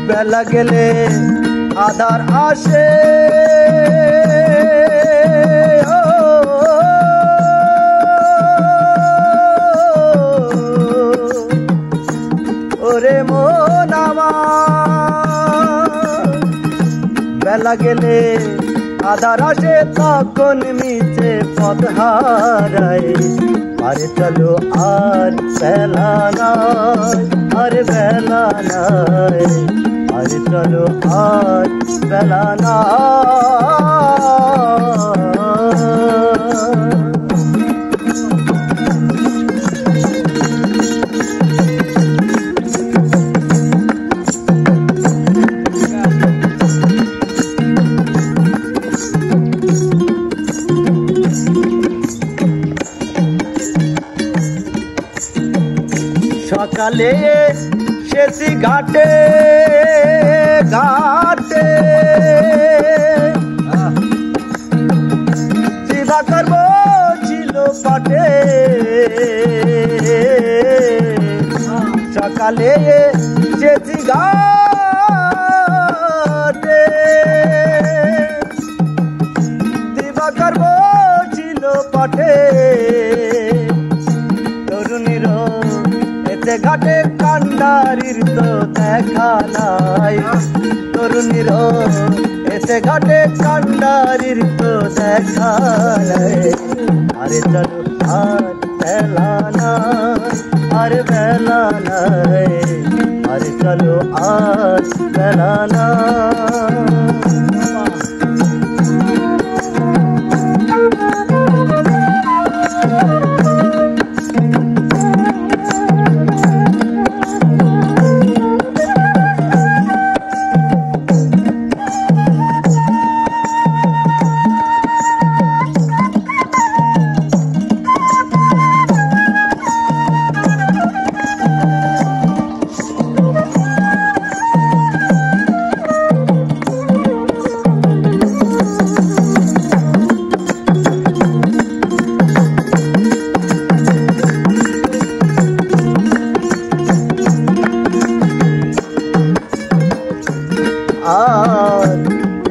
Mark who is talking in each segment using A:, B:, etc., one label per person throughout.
A: বেলা গেলে আধার আসে ওরে মন আমার বেলা গেলে আধার আসে তখন মিছে পথ হারায় আরে চলো আর বেলা নাই আর বেলা নাই আরে চলো আর বেলা সকালে শেষি ঘাটে ঘাটে চিন্তা করবো ছিল পাটে সকালে শেষি ঘাটে চিন্তা করবো ছিল পাটে তরুণীর ঘাটে কান্ডারির তো দেখা নাই তরুণীর এতে ঘাটে কান্ডারির তো দেখা নাই আরে চলো আর বেলা নাই আর বেলা নাই আরে চলো আর বেলা নাই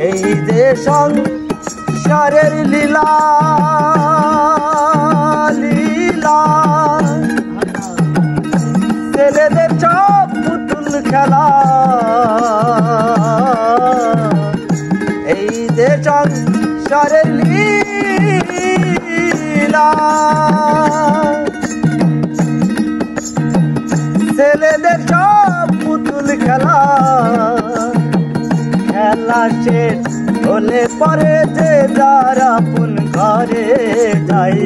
A: এই যে সংসারের লীলা লীলা ছেলেদের সব পুতুল খেলা এই যে সংসারের লীলা ছেলেদের সব পুতুল খেলা খেলা শেষ হলে পরে যে যার আপন ঘরে যায়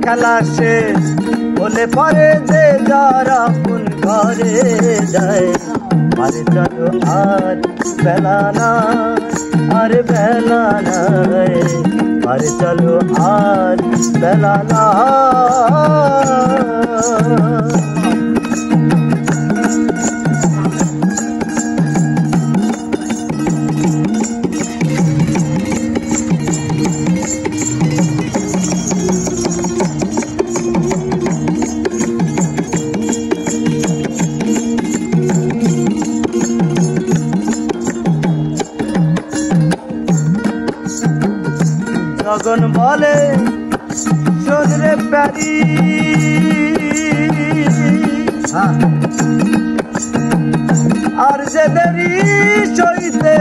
A: খেলা শেষ হলে পরে যে যার আপন ঘরে যায় আরে চলো আর বেলা নাই আর বেলা নাই আরে চলো আর বেলা নাই গগন বলে শোনরে প্যারি আর যে দেরি সইতে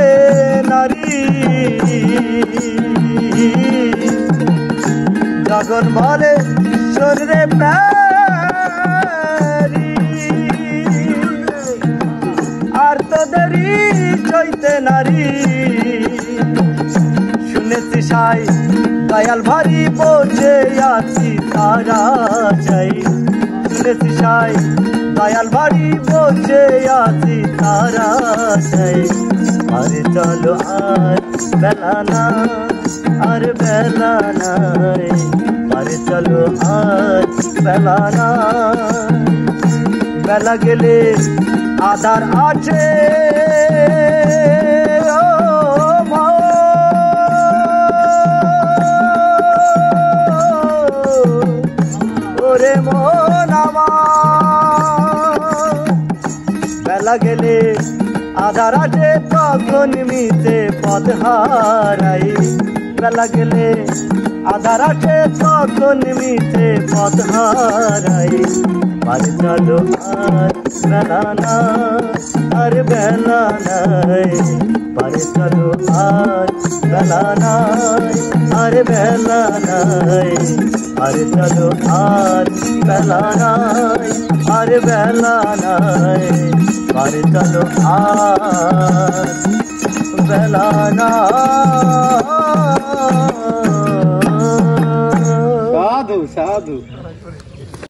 A: নারী গগন বলে শোনরে প্যারি আর তো দেরি সইতে নারী শুনেছি সাই দয়াল ভারি বোঝে আছি তারা চাই শুনেছি সাই দয়াল ভারি বোঝে আছি তারা চাই আরে চলো আর বেলা না আর বেলা নাই আরে চলো আর বেলা না বেলা গেলে আধার আছে ওরে মন আমার বেলা গেলে আধার আসে তখন মিছে পথ হারাই বেলা গেলে আধার আসে তখন মিছে পথ হারাই বাড়ি চলো আর বেলা না আর বেলা নাই বাড়ি চলো আর বেলা নাই আর বেলা নাই বাড়ি চলো আর বেলা নাই আর বেলা নাই বাড়ি চলো আর বেলা নাই।
B: সাধু সাধু।